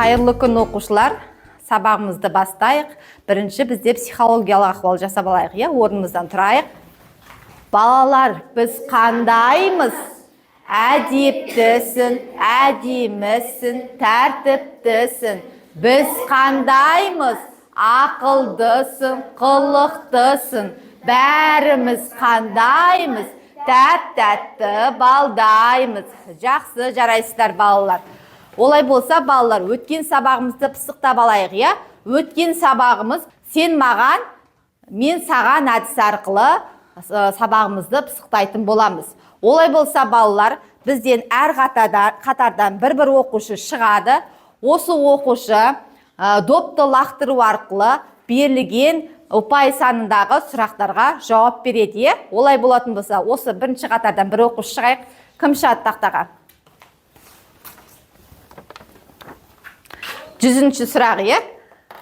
Қайырлы күн оқушылар, сабағымызды бастайық. Бірінші бізде психологиялық ахуал жасап алайық, орнымыздан тұрайық. Балалар, біз қандаймыз? Әдептісің, әдемісің, тәртіптісің. Біз қандаймыз? Ақылдысың, қылықтысың. Бәріміз қандаймыз? Тәтті балдаймыз. Жақсы, жарайсыздар балалар. Олай болса, балалар, өткен сабағымызды пысықтап алайық, Өткен сабағымыз сен маған, мен саған әдіс арқылы сабағымызды пысықтайтын боламыз. Олай болса, балалар, бізден әр қатардан бір оқушы шығады. Осы оқушы допты лақтыру арқылы берілген ұпай санындағы сұрақтарға жауап береді. Олай болатын болса, осы бірінші қатардан бір оқушы шығайық. Кім шығады тақтаға? 100-ші сұрақ,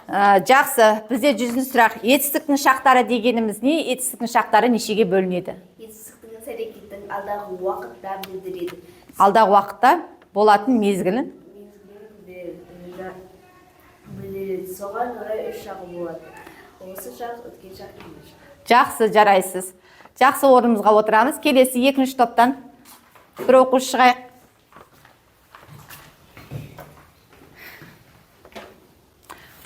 Жақсы, бізде 100-ші сұрақ. Етістіктің шақтары дегеніміз не? Етістіктің шақтары нешеге бөлінеді? Етістіктің іс-әрекеттің алдағы уақытта білдіреді. Алдағы уақытта болатын мезгілін? Білдіреді. Соған орай 3 шағы болады. Осы шақ, өткен шақ, келер шақ. Жақсы, жарайсыз. Жақсы, орнымызға отырамыз. Келесі 2-ші топтан бір оқушы шығайық.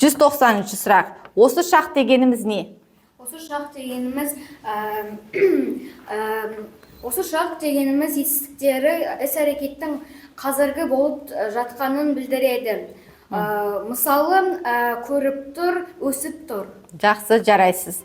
190-ші сұрақ. Осы шақ дегеніміз не? Осы шақ дегеніміз етістіктері іс-әрекеттің қазіргі болып жатқанын білдіреді. Мысалы, көріп тұр, өсіп тұр. Жақсы, жарайсыз.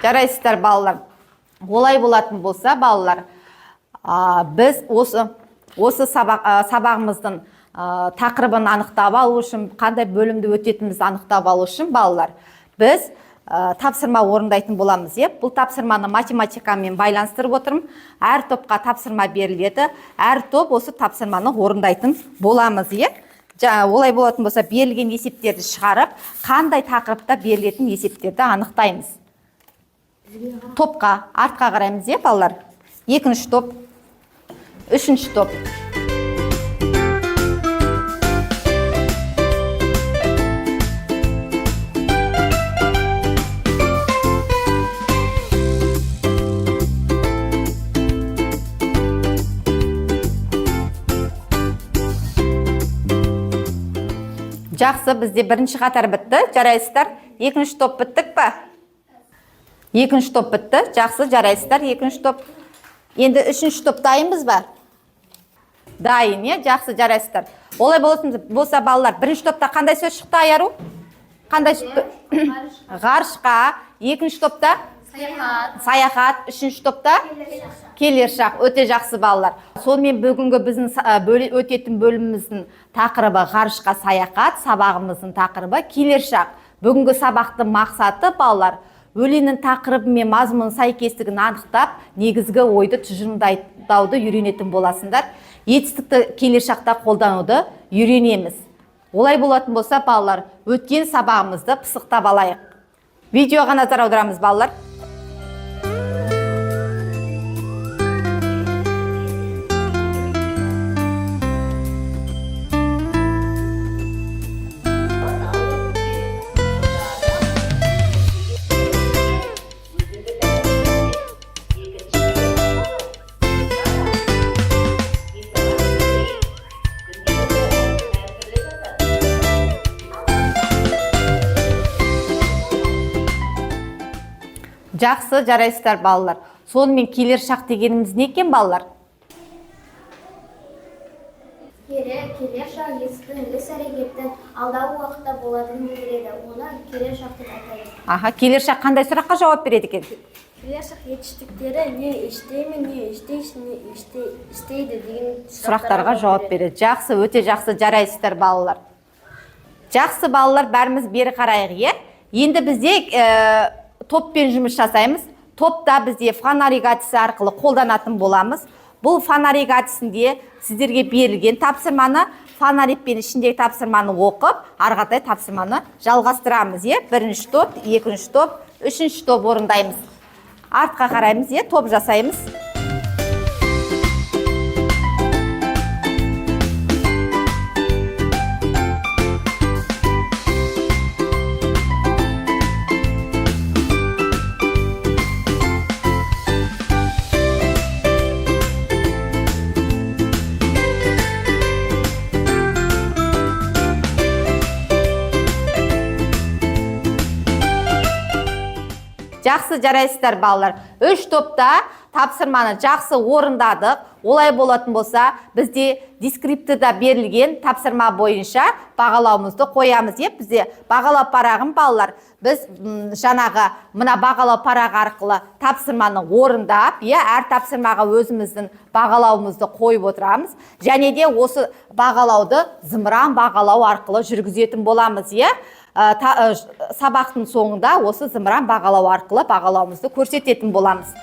Жарайсыздар балалар. Олай болатын болса, балалар, біз осы сабағымыздың тақырыбын анықтап алу үшін, қандай бөлімді өтетімізді анықтап алу үшін, балалар, біз тапсырма орындайтын боламыз. Бұл тапсырманы математикамен байланыстырып отырмын. Әр топқа тапсырма беріледі. Әр топ осы тапсырманы орындайтын боламыз. Олай болатын болса, берілген есептерді шығарып, қандай тақырыпта берілетін есептерді анықтаймыз. Топқа, артқа қараймыз, балалар. 2-ші топ, 3-ші топ. Жақсы, бізде бірінші қатар бітті. Жарайсыздар. 2-ші топ біттік па? 2-ші топ бітті. Жақсы, жарайсыздар. 2-ші топ. Енді 3-ші топ дайынбыз ба? Дайын, жақсы, жарайсыздар. Олай болса, балалар, 1-ші топта қандай сөз шықты, Аяру? Қандай? Ғарышқа. 2-ші топта? Саяхат. 3-ші топта? Келер шақ. Өте жақсы, балалар. Сонымен бүгінгі біздің өтетін бөліміміздің тақырыбы ғарышқа саяхат, сабағымыздың тақырыбы келер шақ. Бүгінгі сабақтың мақсаты, балалар, өлеңнің тақырыбы мен мазмұнының сәйкестігін анықтап, негізгі ойды тұжырымдауды үйренетін боласыңдар. Етістікті келер шақта қолдануды үйренеміз. Олай болатын болса, балалар, өткен сабағымызды пысықтап алайық. Видеоға назар аударамыз, балалар. Жақсы, жарайсыздар балалар. Сонымен келер шақ дегеніміз не екен, балалар? Келер шақ етістіктің іс-әрекеттің алдағы уақытта болатынын білдіреді. Оны келер шақ деп атайды. Келер шақ қандай сұраққа жауап береді екен? Келер шақ етістіктері не іштеймін, не істейді деген сұрақтарға жауап береді. Жақсы, өте жақсы, жарайсыздар балалар. Жақсы, балалар, бәріміз бері қарайық, Енді бізде топпен жұмыс жасаймыз. Топта бізде фонарик әдісі арқылы қолданатын боламыз. Бұл фонарик әдісінде сіздерге берілген тапсырманы фонарикпен ішіндегі тапсырманы оқып, ары қаратай тапсырманы жалғастырамыз, е. Бірінші топ, екінші топ, үшінші топ орындаймыз. Артқа қараймыз, е, топ жасаймыз. Жақсы жарайсыздар балалар. Үш топта тапсырманы жақсы орындадық. Олай болатын болса, бізде дескриптіда берілген тапсырма бойынша бағалауымызды қоямыз. Бізде бағалау парағын балалар, біз жаңағы мына бағалау парағы арқылы тапсырманы орындап, әр тапсырмаға өзіміздің бағалауымызды қойып отырамыз. Және де осы бағалауды зымыран бағалау арқылы жүргізетін боламыз, сабақтың соңында осы зымыран бағалау арқылы бағалауымызды көрсететін боламыз.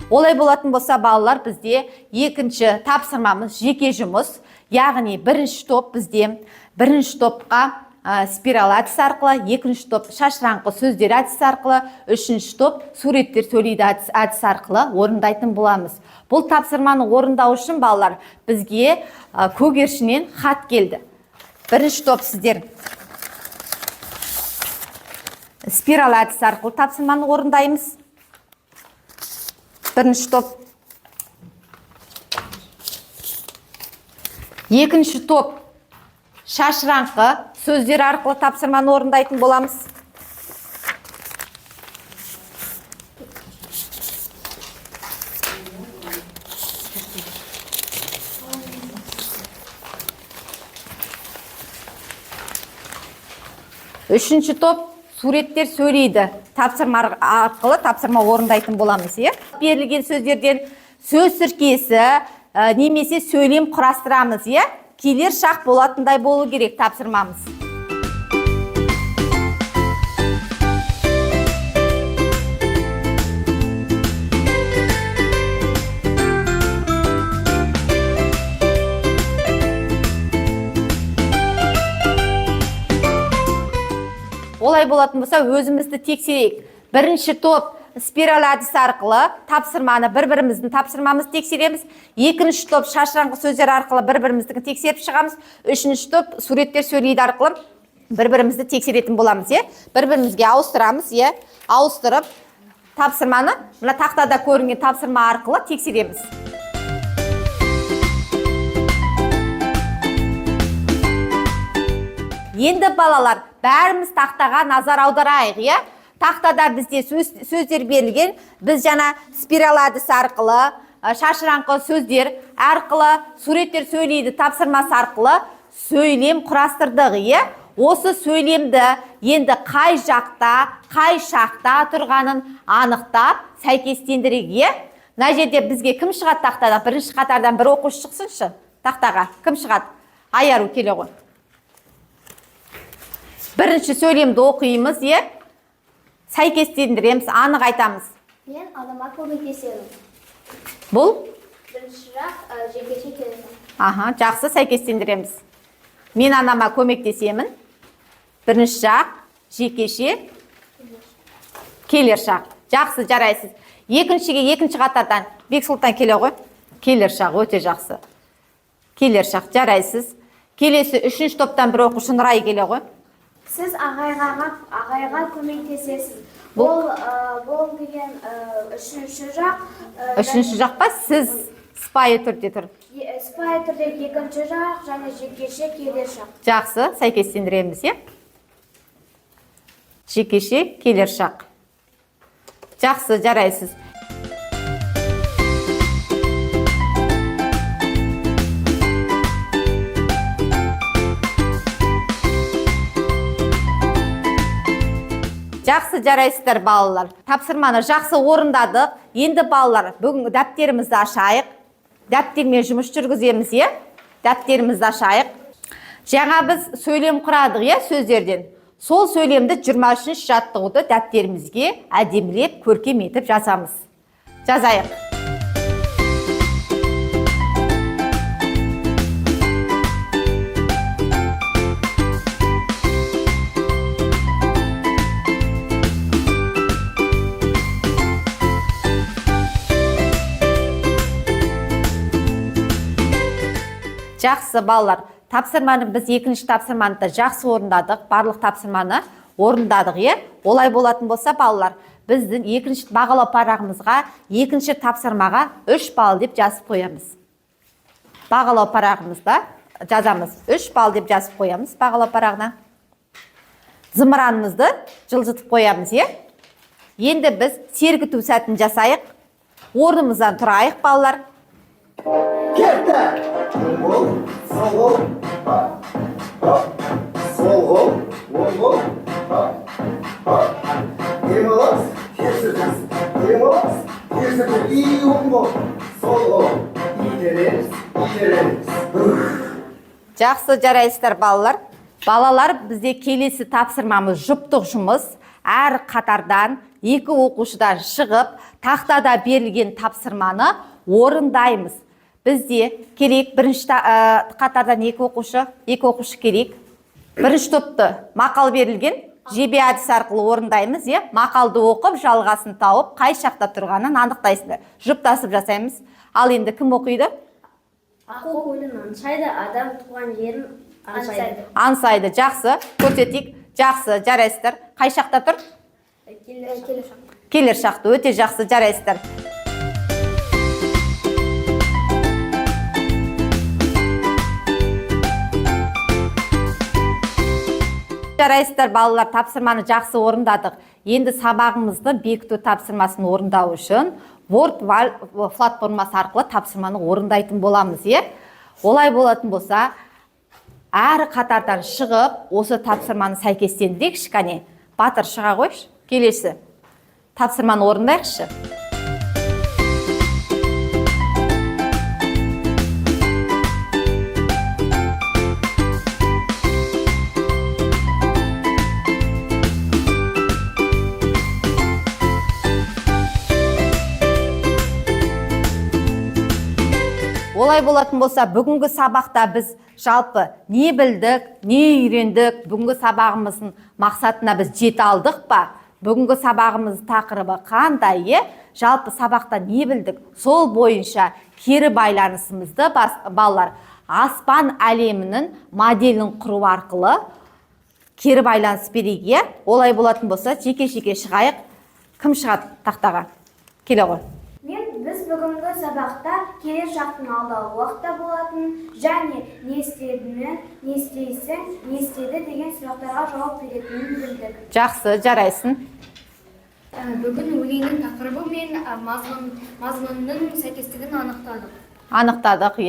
Олай болатын болса балалар, бізде екінші тапсырмамыз жеке жұмыс, яғни бірінші топ бізде бірінші топқа спираль әдісі арқылы, екінші топ шашыраңқы сөздер әдісі арқылы, үшінші топ суреттер сөйлейді әдісі арқылы орындайтын боламыз. Бұл тапсырманы орындау үшін балалар, бізге көгершіннен хат келді. Бірінші топ сіздер спираль әдісі арқылы тапсырманы орындаймыз. Бірінші топ. Екінші топ шашыраңқы сөздер арқылы тапсырманы орындайтын боламыз. Үшінші топ суреттер сөйлейді. Тапсырма арқылы тапсырма орындайтын боламыз. Берілген сөздерден сөз тіркесі немесе сөйлем құрастырамыз. Келер шақ болатындай болу керек тапсырмамыз. Олай болатын болса, өзімізді тексерейік. Бірінші топ спираль әдісі арқылы тапсырманы бір-біріміздің тапсырмамызды тексереміз. Екінші топ шашыраңқы сөздер арқылы бір-бірімізді тексеріп шығамыз. Үшінші топ суреттер сөйлейді арқылы бір-бірімізді тексеретін боламыз. Бір-бірімізге ауыстырамыз. Ауыстырып тапсырманы мына тақтада көрінген тапсырма арқылы тексереміз. Енді балалар, бәріміз тақтаға назар аударайық, Тақтада бізде сөздер берілген, біз жаңа спираль әдісі арқылы, шашыраңқы сөздер арқылы, суреттер сөйлейді тапсырмасы арқылы сөйлем құрастырдық, Осы сөйлемді енді қай жақта, қай шақта тұрғанын анықтап, сәйкестендірейік, Мына жерде бізге кім шығады тақтада? Бірінші қатардан бір оқушы шықсыншы тақтаға. Кім шығады? Айару келе ғой. Бірінші сөйлемді оқимыз, сәйкестендіреміз, анық айтамыз. Мен анама көмектесемін. Бұл? Бірінші жақ жекеше келесің. Жақсы, сәйкестендіреміз. Мен анама көмектесемін. Бірінші жақ жекеше келер шақ. Жақсы, жарайсыз. Екіншіге екінші қатардан Бексұлтан келе ғой. Келер шақ, өте жақсы. Келер шақ, жарайсыз. Келесі үшінші топтан бір оқушы Нұрай келе ғой. Сіз ағайға көмектесесіз. Бұл деген үшінші жақ. Үшінші жақ па? Сіз сыпайы түрде тұр. Сыпайы түрде екінші жақ және жекеше келер шақ. Жақсы, сәйкестендіреміз, Жекеше келер шақ. Жақсы, жарайсыз. Жақсы, жарайсыздар балалар. Тапсырманы жақсы орындадық. Енді балалар, бүгін дәптерімізді ашайық. Дәптермен жұмыс жүргіземіз, Дәптерімізді ашайық. Жаңа біз сөйлем құрадық, сөздерден. Сол сөйлемді 23-ші жаттығуды дәптерімізге әдемілеп, көркем етіп жазамыз. жазайық. Жақсы балалар, тапсырманы біз екінші тапсырманы да жақсы орындадық, барлық тапсырманы орындадық, Олай болатын болса балалар, біздің екінші бағалау парағымызға, екінші тапсырмаға 3 балл деп жазып қоямыз. Бағалау парағымызда жазамыз, 3 балл деп жазып қоямыз бағалау парағына. Зымыранымызды жылжытып қоямыз, Енді біз сергіту сәтін жасайық. Орнымыздан тұрайық балалар. Кетті! Оң, сол қол, сол қол, оң қол, демалас, терсіртіз, демалас, терсіртіз, и оң қол, сол қол, итереміз. Жақсы жарайсыздар балалар. Балалар, бізде келесі тапсырмамыз жұптық жұмыс. Әр қатардан 2 оқушыдан шығып, тақтада берілген тапсырманы орындаймыз. Бізде керек бірінші қатардан 2 оқушы керек. Бірінші топты мақал берілген, жебе әдісі арқылы орындаймыз, Мақалды оқып, жалғасын тауып, қай шақта тұрғанын анықтайсыздар. Жұптасып жасаймыз. Ал енді кім оқиды? Аққу көлін аңсайды, адам туған жерін аңсайды. Аңсайды. Жақсы, көрсетейік. Жақсы, жарайсыздар. Қай шақта тұр? Келер шақты. Өте жақсы, жарайсыздар. Жарайсыздар балалар, тапсырманы жақсы орындадық. Енді сабағымызды бекіту тапсырмасын орындау үшін Word платформасы арқылы тапсырманы орындайтын боламыз, Олай болатын болса, әр қатардан шығып, осы тапсырманы сәйкестендірейікші, кәне. Батыр шыға қойшы, келесі. Тапсырманы орындайықшы. Олай болатын болса, бүгінгі сабақта біз жалпы не білдік, не үйрендік, бүгінгі сабағымыздың мақсатына біз жете алдық па? Бүгінгі сабағымыз тақырыбы қандай, жалпы сабақта не білдік? Сол бойынша кері байланысымызды балалар аспан әлемінің моделін құру арқылы кері байланыс береге. Олай болатын болса, жеке-жеке шығайық. Кім шығады тақтаға? Келе ғой. Біз бүгінгі сабақта келер шақтың алдағы уақытта болатын және не істедіні, не істейсің, не істеді деген сұрақтарға жауап беретінін білдік. Жақсы, жарайсың. Бүгін өлеңнің тақырыбы мен мазмұнының сәйкестігін анықтадық. Анықтадық,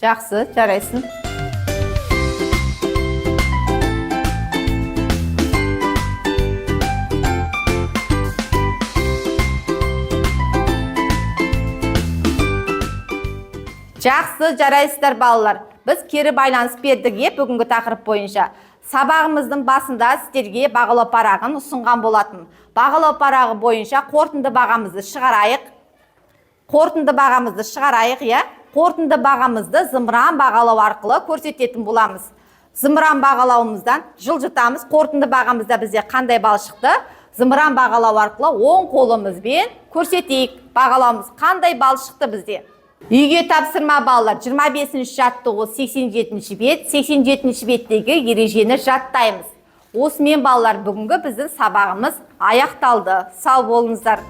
Жақсы, жарайсың. Жақсы, жарайсыздар балалар. Біз кері байланыс бердік, бүгінгі тақырып бойынша. Сабағымыздың басында сіздерге бағалау парағын ұсынған болатын. Бағалау парағы бойынша қорытынды бағамызды шығарайық. Қорытынды бағамызды зымыран бағалау арқылы көрсететін боламыз. Зымыран бағалауымыздан жылжытамыз. Қорытынды бағамызда бізде қандай балл шықты? Зымыран бағалау арқылы оң қолымызбен көрсетейік. Бағалауымыз қандай балл шықты бізде? Үйге тапсырма балалар, 25-ші жаттығу 87-ші бет, 87-ші беттегі ережені жаттаймыз. Осымен балалар, бүгінгі біздің сабағымыз аяқталды. Сау болыңыздар.